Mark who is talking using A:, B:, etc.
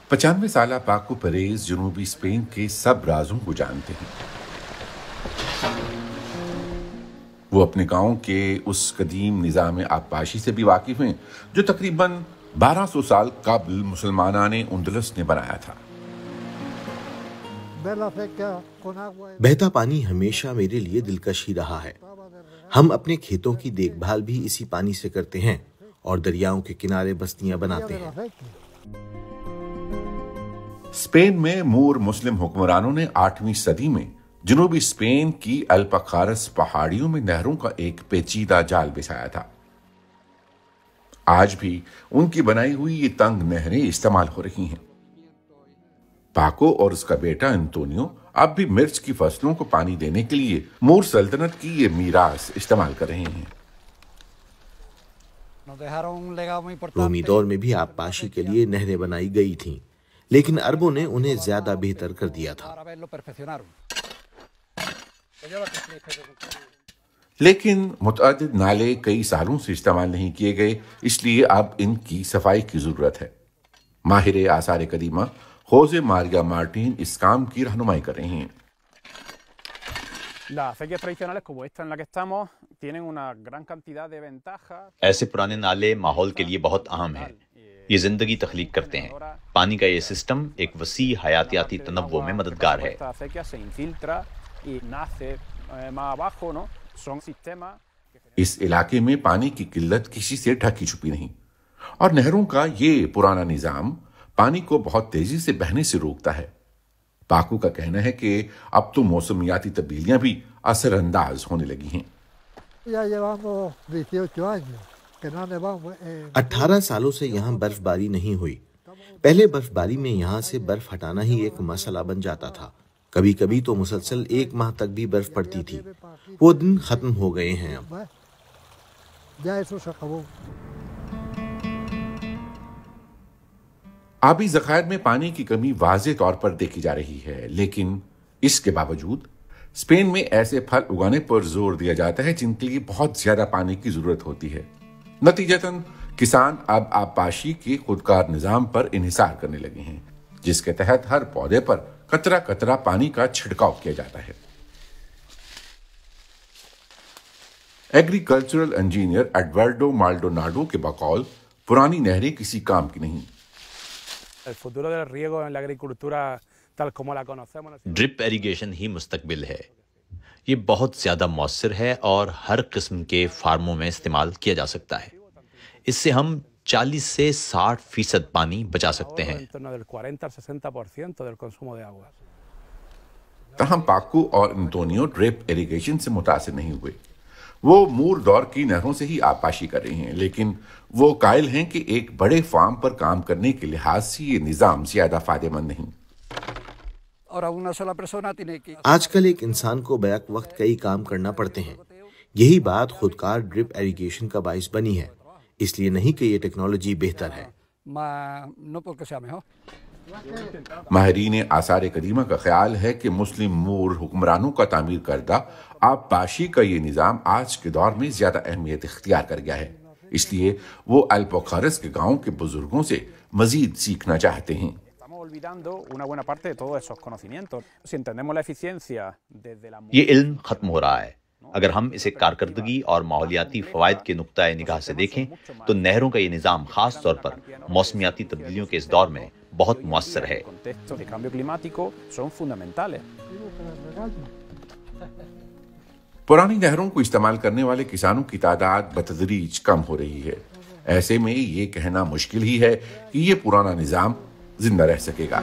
A: 95 साल पाको परेज जनूबी स्पेन के सब राजों को जानते हैं। वो अपने गांव के उस कदीम निज़ाम आबपाशी से भी वाकिफ हैं जो तकरीबन 1200 साल कबल मुसलमाना ने उंदलस ने बनाया था।
B: बहता पानी हमेशा मेरे लिए दिलकश ही रहा है। हम अपने खेतों की देखभाल भी इसी पानी से करते हैं और दरियाओं के किनारे बस्तियां बनाते हैं।
A: स्पेन में मूर मुस्लिम हुक्मरानों ने 8वीं सदी में जनूबी स्पेन की अल्पखारस पहाड़ियों में नहरों का एक पेचीदा जाल बिछाया था। आज भी उनकी बनाई हुई ये तंग नहरें इस्तेमाल हो रही हैं। पाको और उसका बेटा एंटोनियो अब भी मिर्च की फसलों को पानी देने के लिए मूर सल्तनत की ये मीरास इस्तेमाल कर रहे हैं।
B: रोमी दौर में भी आबपाशी के लिए नहरें बनाई गई थीं, लेकिन अरबों ने उन्हें ज्यादा बेहतर कर दिया था।
A: लेकिन मुतअद्दिद नाले कई सालों से इस्तेमाल नहीं किए गए, इसलिए अब इनकी सफाई की जरूरत है। माहिर आसार कदीमा होजे मारिया मार्टिन इस काम की रहनुमाई कर रहे हैं।
C: ऐसे पुराने नाले माहौल के लिए बहुत अहम हैं। ये जिंदगी तख्लीक करते हैं। पानी का ये सिस्टम एक वसी हयातियाती तनव्वुर में मददगार है।
A: इस इलाके में पानी की किल्लत किसी से ढकी छुपी नहीं और नहरों का ये पुराना निजाम पानी को बहुत तेजी से बहने से रोकता है। पाकू का कहना है कि अब तो मौसमियाती तब्दीलियां भी असरअंदाज होने लगी हैं।
B: 18 सालों से यहाँ बर्फबारी नहीं हुई। पहले बर्फबारी में यहाँ से बर्फ हटाना ही एक मसला बन जाता था। कभी कभी तो मुसलसल 1 माह तक भी बर्फ पड़ती थी। वो दिन खत्म हो गए हैं अब।
A: आबी ज़खायर में पानी की कमी वाज़े तौर पर देखी जा रही है, लेकिन इसके बावजूद स्पेन में ऐसे फल उगाने पर जोर दिया जाता है जिनके लिए बहुत ज्यादा पानी की जरूरत होती है। नतीजतन किसान अब आबपाशी के खुदकार निजाम पर इन्हिसार करने लगे हैं, जिसके तहत हर पौधे पर कतरा कतरा पानी का छिड़काव किया जाता है। एग्रीकल्चरल इंजीनियर एडवर्डो माल्डोनाडो के बकौल पुरानी नहरें किसी काम की नहीं।
C: ड्रिप इरिगेशन ही मुस्तकबिल है। ये बहुत ज्यादा मौसर है और हर किस्म के फार्मों में इस्तेमाल किया जा सकता है। इससे हम 40 से 60% पानी बचा सकते हैं।
A: तहम पाकू और एंटोनियो ड्रिप इरिगेशन से मुतासिर नहीं हुए। वो मूर दौर की नहरों से ही आबपाशी कर रहे हैं, लेकिन वो कायल हैं कि एक बड़े फार्म पर काम करने के लिहाज से ये निजाम ज्यादा फायदेमंद नहीं।
B: आजकल एक इंसान को बैक वक्त कई काम करना पड़ते हैं। यही बात खुदकार ड्रिप इरिगेशन का बाइस बनी है। इसलिए नहीं कि ये टेक्नोलॉजी बेहतर है।
A: माहिरीन आसार कदीमा का ख्याल है कि मुस्लिम मूर हुक्मरानों का तामीर करदा आबपाशी का ये निजाम आज के दौर में ज्यादा अहमियत इख्तियार कर गया है। इसलिए वो अल्पखारस के गांव के बुजुर्गों से मजीद सीखना चाहते हैं।
C: ये इल्म खत्म हो रहा है। अगर हम इसे कारकर्दगी और माहौलियाती फवायद के नुक्ता निगाह से देखें तो नहरों का ये निजाम खास तौर पर मौसमियाती तब्दीलियों के इस दौर में बहुत मुअस्सर है।
A: पुरानी नहरों को इस्तेमाल करने वाले किसानों की तादाद बतदरीज कम हो रही है। ऐसे में ये कहना मुश्किल ही है कि ये पुराना निजाम जिंदा रह सकेगा।